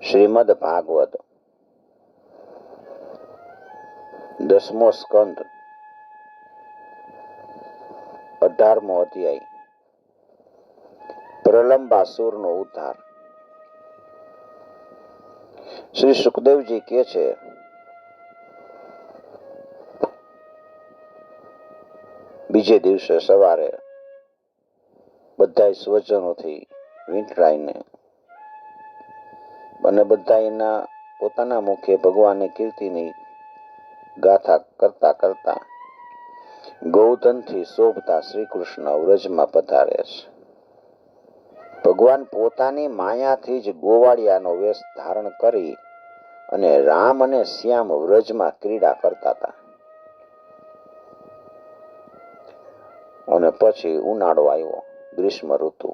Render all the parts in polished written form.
શ્રીમદ ભાગવત 10મો સ્કંદ 18મો અધ્યાય પ્રલંબાસુરનો ઉદ્ધાર. શ્રી સુખદેવજી કહે છે, બીજે દિવસે સવારે બધા સ્વજનોથી વીંટળાઈને અને બધા એના પોતાના મુખે ભગવાનની કીર્તિની ગાથા કરતા કરતા ગૌધનથી શોભતા શ્રી કૃષ્ણ વ્રજમાં પધારે છે. ભગવાન પોતાની માયાથી જ ગોવાળિયાનો વેશ ધારણ કરી અને રામ અને શ્યામ વ્રજમાં ક્રીડા કરતા હતા. અને પછી ઉનાળો આવ્યો, ગ્રીષ્મ ઋતુ.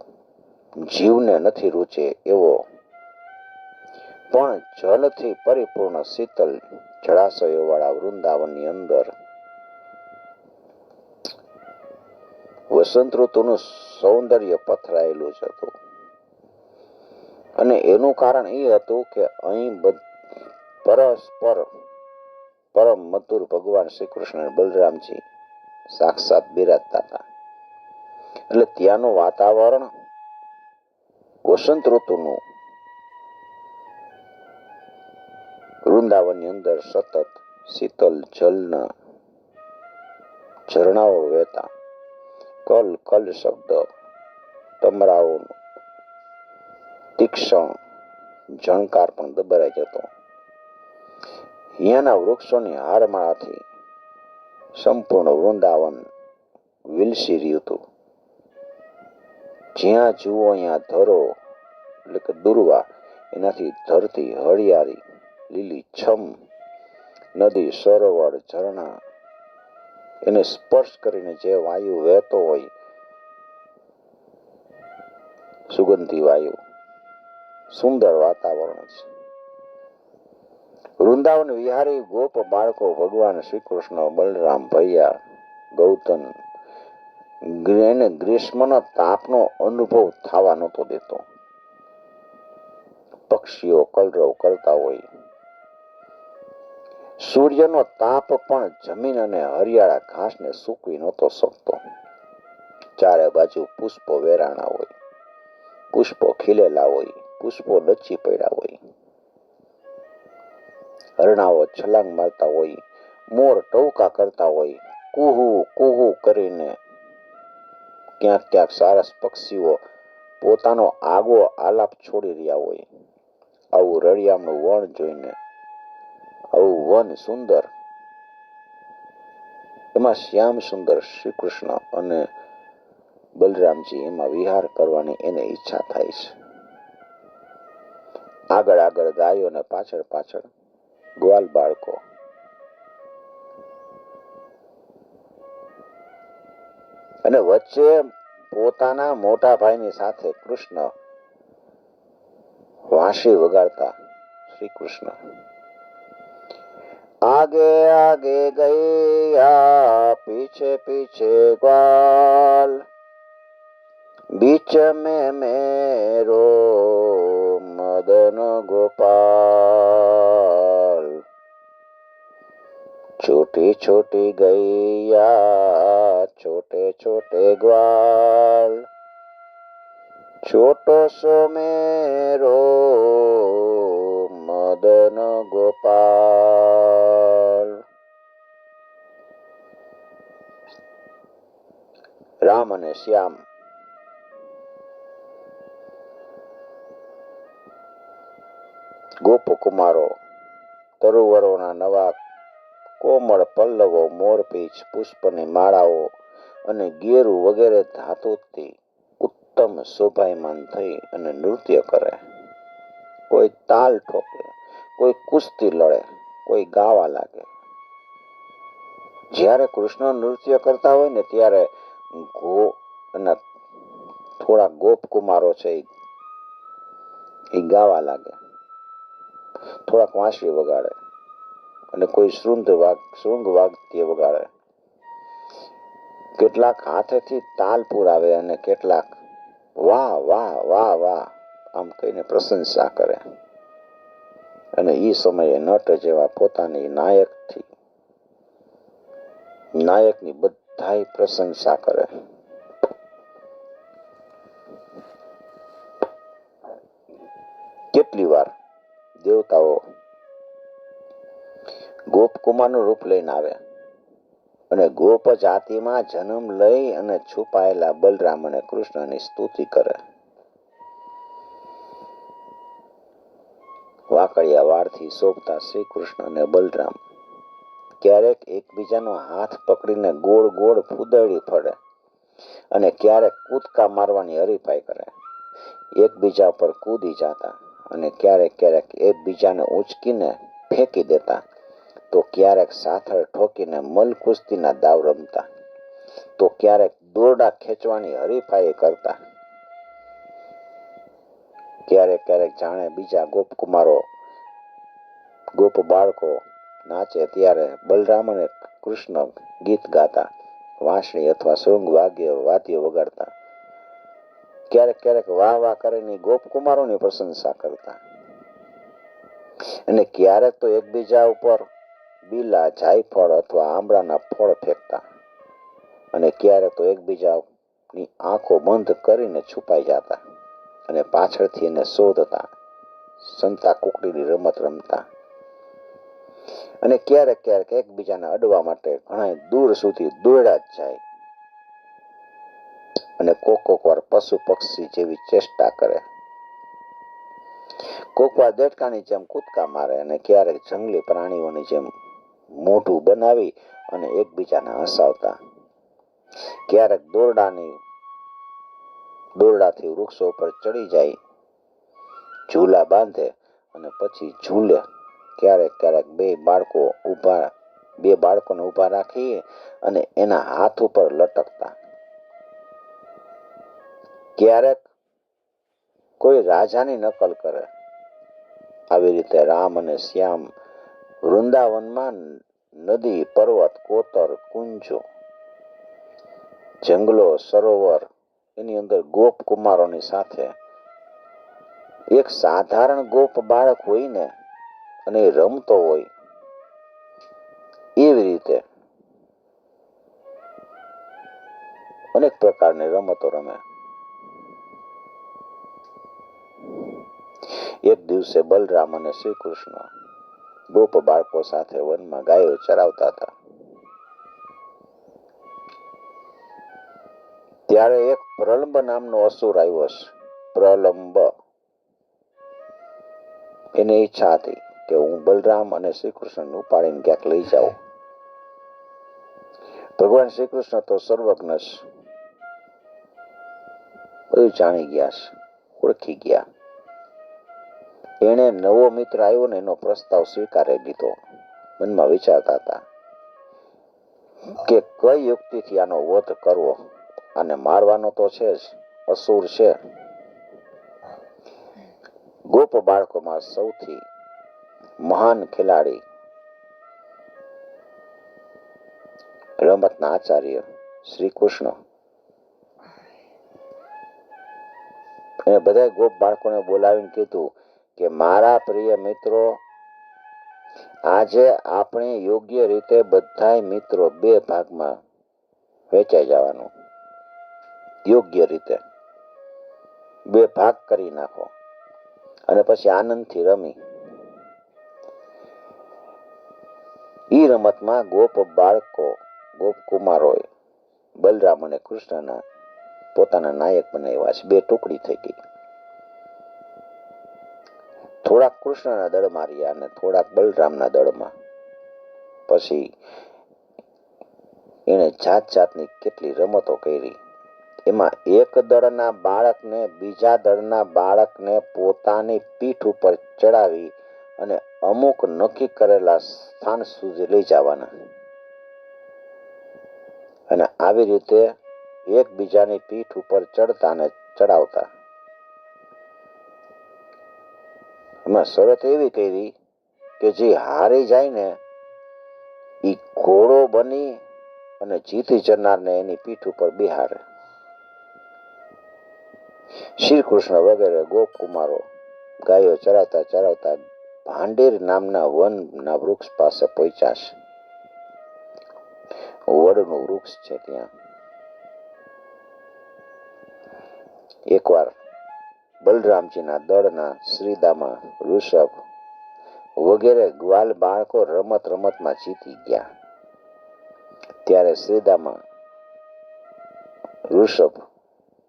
જીવને નથી રૂચે એવો પણ જલથી પરિપૂર્ણ શીતલ જળાશયો વાળા વૃંદાવનની અંદર વસંત ઋતુનું સૌંદર્ય પથરાયેલું જ હતું. અને એનું કારણ એ હતું કે અહીં પરસ્પર પરમ મધુર ભગવાન શ્રી કૃષ્ણ બલરામજી સાક્ષાત બિરાજતા હતા. એટલે ત્યાંનું વાતાવરણ વસંત ઋતુનું વૃંદાવનની અંદર સતત શીતલ જલના ઝરણાઓ વહેતા, કલ કલ શબ્દ, તમરાઓનો તીક્ષ્ણ ઝણકાર પણ દબરાઈ જતો. અહીંયાના વૃક્ષોની હારમાળાથી સંપૂર્ણ વૃંદાવન વિલસી રહ્યું હતું. જ્યાં જુઓ અહીંયા ધરો એટલે કે દુર્વા, એનાથી ધરતી હળિયાળી લીલી છમ, નદી સરોવર ઝરણા, એને સ્પર્શ કરીને જે વાયુ વહેતો હોય, સુગંધી વાયુ, સુંદર વાતાવરણ છે. વૃંદાવન વિહારી ગોપ બાળકો ભગવાન શ્રી કૃષ્ણ, બલરામ, ભૈયા, ગૌતમ એને ગ્રીષ્મના તાપનો અનુભવ થવા નહોતો દેતો. પક્ષીઓ કલરવ કરતા હોય, સૂર્યનો તાપ પણ જમીન અને હરિયાળા ઘાસને સૂકવી નહોતો શકતો. ચારે બાજુ પુષ્પો વેરાણા હોય, પુષ્પો ખીલેલા હોય, પુષ્પો લચ્છી પડ્યા હોય, હરણાઓ છલાંગ મારતા હોય, મોર ટવકા કરતા હોય, કુહુ કુહુ કરીને ક્યાંક ક્યાંક સારસ પક્ષીઓ પોતાનો આગો આલાપ છોડી રહ્યા હોય. આવું રળિયામણું વન જોઈને, આવું વન સુંદર, એમાં શ્યામ સુંદર શ્રી કૃષ્ણ અને બલરામજી એમાં વિહાર કરવાની એને ઈચ્છા થાય છે. આગળ આગળ ગાયો ને પાછળ પાછળ ગ્વાલ બાળકો. અને વચ્ચે પોતાના મોટા ભાઈની સાથે કૃષ્ણ વાંસળી વગાડતા શ્રી કૃષ્ણ. આગે આગે ગૈયા પીછે પીછે ગ્વાલ, बीच में मेरो मदन गोपाल, छोटी छोटी गैया छोटे छोटे ग्वाल, छोटो सो मेरो मदन गोपाल. રામ અને શ્યામ ગોપકુમારો તરુવરોના નવા કોમળ પલ્લવો, મોરપીંછ, પુષ્પની માળાઓ અને ગેરુ વગેરે ધાતુથી ઉત્તમ શોભાયમાન થઈ અને નૃત્ય કરે. કોઈ તાલ ઠોકે, કોઈ કુસ્તી લડે, કોઈ ગાવા લાગે. જ્યારે કૃષ્ણ નૃત્ય કરતા હોય ને ત્યારે થોડા ગોપકુમારો છે એ ગાવા લાગે, થોડાક વાંસળી વગાડે અને કોઈ શૃંગ વાદ્ય વગાડે. કેટલાક હાથેથી તાલ પુરાવે અને કેટલાક વાહ વાહ વાહ વાહ આમ કહીને પ્રશંસા કરે. અને એ સમયે નટ જેવા પોતાની નાયકની બધાય પ્રશંસા કરે. કેટલી વાર દેવતાઓ ગોપકુમારનું રૂપ લઈને આવે અને ગોપ જાતિમાં જન્મ લઈ અને છુપાયેલા બલરામ અને કૃષ્ણની સ્તુતિ કરે. વાકડિયા વાળથી શોભતા શ્રી કૃષ્ણ અને બલરામ ક્યારેક એકબીજાનો હાથ પકડીને ગોળ ગોળ ફૂદડી ફરે અને ક્યારેક કૂદકા મારવાની હરીફાઈ કરે. એકબીજા પર કૂદી જતા અને ક્યારેક ક્યારેક એકબીજાને ઉંચકીને ફેંકી દેતા, તો ક્યારેક સાથળ ઠોકીને મલકુસ્તીના દાવ રમતા, તો ક્યારેક દોરડા ખેંચવાની હરીફાઈ કરતા. ક્યારેક ક્યારેક જાણે બીજા ગોપ બાળકો નાચે ત્યારે બલરામ અને કૃષ્ણ ગીત ગાતા, વાંસળી અથવા શૃંગ વાદ્ય વગાડતા. ક્યારેક ક્યારેક વાહ વાહ કરીને ગોપકુમારોની પ્રશંસા કરતા અને ક્યારેક તો એકબીજા ઉપર બીલા, જાયફળ અથવા આંબળાના ફળ ફેંકતા અને ક્યારેક તો એકબીજાની આંખો બંધ કરીને છુપાઈ જતા અને પાછળથી એને શોધતા, સંતા કુકડીની રમત રમતા અને ક્યારેક ક્યારેક એકબીજાને અડવા માટે ઘણા દૂર સુધી દોડ્યા જ જાય અને કોક વાર પશુ પક્ષી જેવી ચેષ્ટા કરે. કોક વાર દેડકાની જેમ કૂદકા મારે અને ક્યારેક જંગલી પ્રાણીઓની જેમ મોઢું બનાવી અને એકબીજાને હસાવતા. ક્યારેક દોરડાથી વૃક્ષો પર ચડી જાય, ઝૂલા બાંધે અને પછી ઝૂલે. ક્યારેક ક્યારેક બે બાળકોને ઊભા રાખી અને એના હાથ ઉપર લટકતા. ક્યારેક કોઈ રાજાની નકલ કરે. આવી રીતે રામ અને શ્યામ વૃંદાવનમાં નદી, પર્વત, કોતર, કુંજો, જંગલો, સરોવર એની અંદર ગોપ કુમારોની સાથે એક સાધારણ ગોપ બાળક હોય ને અને એ રમતો હોય એવી રીતે અનેક પ્રકારની રમતો રમે. એક દિવસે બલરામ અને શ્રી કૃષ્ણ ગોપ બાળકો સાથે વનમાં ગાયો ચરાવતા હતા. ત્યારે એક પ્રલંબ નામનો અસુર આવ્યો છે. પ્રલંબ. એને ઈચ્છા હતી કે હું બલરામ અને શ્રી કૃષ્ણ ઉપાડીને ક્યાંક લઈ જાઉં. ભગવાન શ્રી કૃષ્ણ તો સર્વજ્ઞ છે, બધું જાણી ગયા છે, ઓળખી ગયા. એને નવો મિત્ર આવ્યો ને એનો પ્રસ્તાવ સ્વીકારી લીધો. મનમાં વિચારતા હતા કે કઈ યુક્તિથી આનો વધ કરવો. આને મારવાનો તો છે જ, અસુર છે. ગોપ બાળકોમાં સૌથી મહાન ખેલાડી, રમતના આચાર્ય શ્રી કૃષ્ણ. એને બધા ગોપ બાળકોને બોલાવીને કીધું કે મારા પ્રિય મિત્રો, આજે આપણે યોગ્ય રીતે બધાય મિત્રો બે ભાગમાં વહેંચાઈ જવાનું. યોગ્ય રીતે બે ભાગ કરી નાખો અને પછી આનંદથી રમી. ઈ રમતમાં ગોપ કુમારોએ બલરામ અને કૃષ્ણના પોતાના નાયક બનાવ્યા છે. બે ટુકડી થઈ ગઈ. થોડાક કૃષ્ણના દળમાં રહ્યા અને થોડાક બલરામના દળમાં. પછી એને જાત જાતની કેટલી રમતો કરી. એમાં એક દળના બાળકને બીજા દળના બાળકને પોતાની પીઠ ઉપર ચડાવી અને અમુક નક્કી કરેલા સ્થાન સુધી લઈ જવાના અને આવી રીતે એકબીજાની પીઠ ઉપર ચડતા અને ચડાવતા. એમાં શરત એવી કરી કે જે હારી જાય ને એ ઘોડો બની અને જીતી જનારને એની પીઠ ઉપર બિહારે. શ્રી કૃષ્ણ વગેરે ગોપ કુમારો ગાયો ચરાવતા ચરાવતા ભાંડેર નામના વનના વૃક્ષ પાસે પહોંચ્યા છે. વડનું વૃક્ષ છે ત્યાં. એકવાર બલરામજીના દળના શ્રીદામા, ઋષભ વગેરે ગ્વાલ બાળકો રમત રમતમાં જીતી ગયા. ત્યારે શ્રીદામા, ઋષભ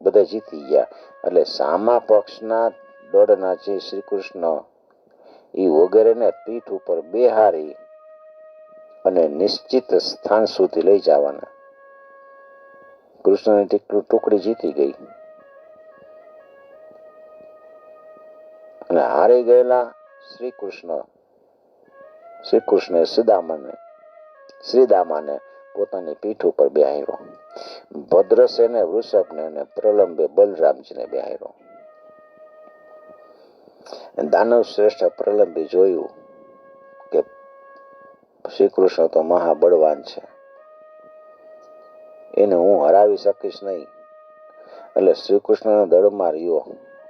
બધા જીતી ગયા. એટલે સામા પક્ષના દળના જે શ્રી કૃષ્ણ એ વગેરેને પીઠ ઉપર બેહારી અને નિશ્ચિત સ્થાન સુધી લઈ જવાના. કૃષ્ણની ટુકડી જીતી ગઈ અને હારી ગયેલા શ્રી કૃષ્ણે શ્રીદામાને પોતાની પીઠ ઉપર બેહાર્યો. ભદ્રસેને વૃષભને અને પ્રલંબે બલરામજીને બેહાર્યો. દાનવ શ્રેષ્ઠ પ્રલંબે જોયું કે શ્રી કૃષ્ણ તો મહાબળવાન છે, એને હું હરાવી શકીશ નહીં. એટલે શ્રી કૃષ્ણના દળમાં રહ્યો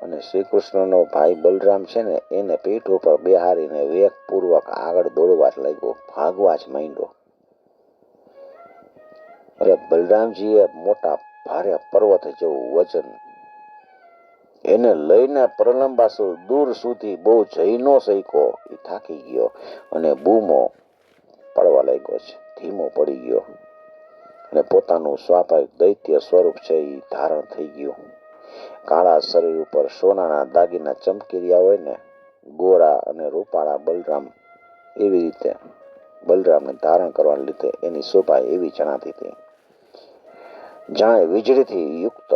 અને શ્રી કૃષ્ણનો ભાઈ બલરામ છે ને એને પીઠ ઉપર બેહારીને વેગપૂર્વક આગળ દોડવા જ લાગ્યો, ભાગવા જ માંડ્યો. એટલે બલરામજીએ મોટા ભારે પર્વત જેવું વજન એને લઈને પ્રલંબાસુર દૂર સુધી બહુ જઈ ન શક્યો. એ થાકી ગયો અને બૂમો પડવા લાગ્યો છે, ધીમો પડી ગયો અને પોતાનું સ્વાભાવિક દૈત્ય સ્વરૂપ છે એ ધારણ થઈ ગયું. કાળા શરીર ઉપર સોનાના દાગીના ચમકી રહ્યા હોય ને, ગોરા અને રૂપાળા બલરામ, એવી રીતે બલરામને ધારણ કરવાને લીધે એની શોભા એવી જણાતી હતી જાણે વીજળીથી યુક્ત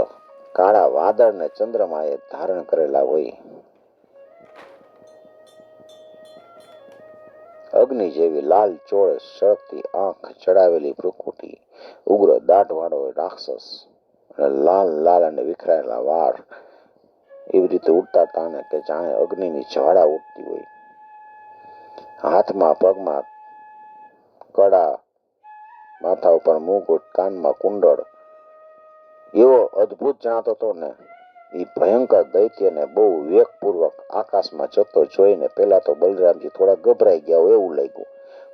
કાળા વાદળને ચંદ્રમાએ ધારણ કરેલા હોય. અગ્નિ જેવી લાલ ચોળ સળગતી આંખ, ચડાવેલી ભ્રુકુટી, ઉગ્ર દાઢવાળો રાક્ષસ અને લાલ લાલ અને વિખરાયેલા વાળ એવી રીતે ઉડતા હતા ને કે જાણે અગ્નિની જ્વાળા ઉડતી હોય. હાથમાં પગમાં કડા, માથા ઉપર મુકુટ, કાનમાં કુંડળ, એવો અદભુત જણાતો હતો ને. એ ભયંકર દૈત્યને બહુ વેગપૂર્વક આકાશમાં જતો જોઈને પેલા તો બલરામજી થોડા ગભરાઈ ગયા હોય એવું લાગ્યું,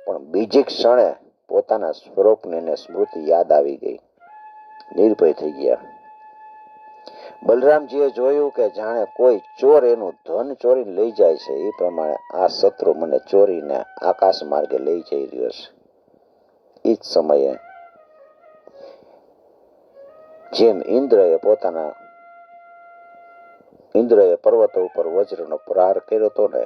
પણ બીજી ક્ષણે પોતાના સ્વરૂપની સ્મૃતિ યાદ આવી ગઈ, નિર્ભય થઈ ગયા. બલરામજીએ જોયું કે જાણે કોઈ ચોર એનું ધન ચોરીને લઈ જાય છે એ પ્રમાણે આ શત્રુ મને ચોરીને આકાશ માર્ગે લઈ જઈ રહ્યો છે. એ જ સમયે જેમ ઇન્દ્રએ પર્વતો ઉપર વજ્રનો પ્રહાર કર્યો હતો ને,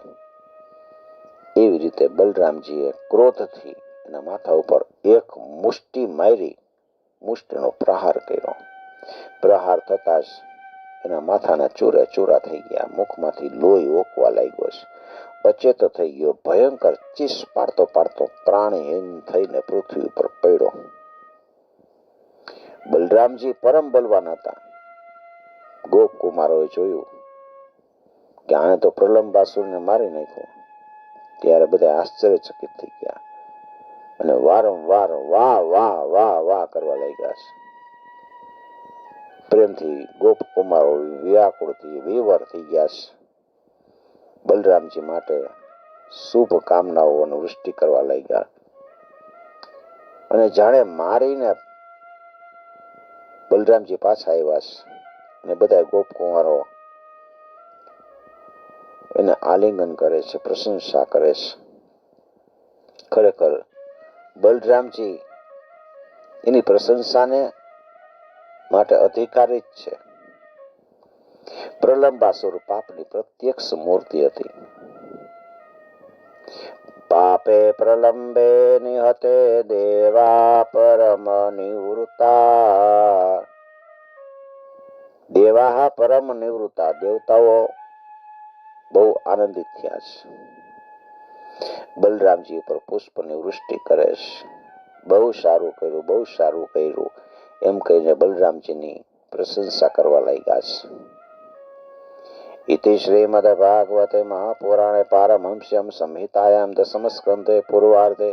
એવી રીતે બલરામજીએ ક્રોધથી એના માથા ઉપર એક મુષ્ટિ મારી મુષ્ટિનો પ્રહાર કર્યો. પ્રહાર થતા જ એના માથાના ચૂરે ચૂરા થઈ ગયા, મુખમાંથી લોહી ઓકવા લાગ્યો છે, અચેત થઈ ગયો, ભયંકર ચીસ પાડતો પાડતો પ્રાણહીન થઈને પૃથ્વી ઉપર પડ્યો. બલરામજી પરમ બલવાન હતા. ગોપકુમારોએ જોયું કે આને તો પ્રલંબાસુરને મારી નાખ્યો. ત્યારે બધા આશ્ચર્યચકિત થઈ ગયા અને વારંવાર વાહ વાહ વાહ વાહ કરવા લાગ્યા છે. પ્રેમથી ગોપકુમારો વ્યાકુળથી વિવર થઈ ગયા છે. બલરામજી માટે શુભ કામનાઓની વૃષ્ટિ કરવા લાગ્યા અને જાણે મારીને બલરામજી પાછા આવ્યા છે અને બધા ગોપકુમારો એને આલિંગન કરે છે, પ્રશંસા કરે છે. ખરેખર બલરામજી એની પ્રશંસાને માટે અધિકારી જ છે. પ્રલંબાસુર પાપની પ્રત્યક્ષ મૂર્તિ હતી. પાપે પ્રલંબે નિહતે દેવા પરમ નિવૃત્તા. દેવાહ પરમ નિવૃત્તા, દેવતાઓ બહુ આનંદિત થયા છે. બલરામજી ઉપર પુષ્પની વૃષ્ટિ કરે છે. બહુ સારું કર્યું, બહુ સારું કર્યું એમ કહીને બલરામજીની પ્રશંસા કરવા લાગ્યા છે. ઇતિ શ્રીમદ ભાગવતે મહાપુરાણે પારમહંસ્યમ સંહિતાયામ દશમ સ્કંધે પૂર્વાર્ધે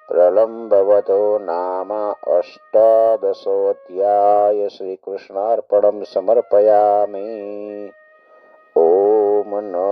પ્રલંબવધો નામ અષ્ટાદશોऽધ્યાય. શ્રી કૃષ્ણાર્પણમ સમર્પયામિ. ઓમ નમો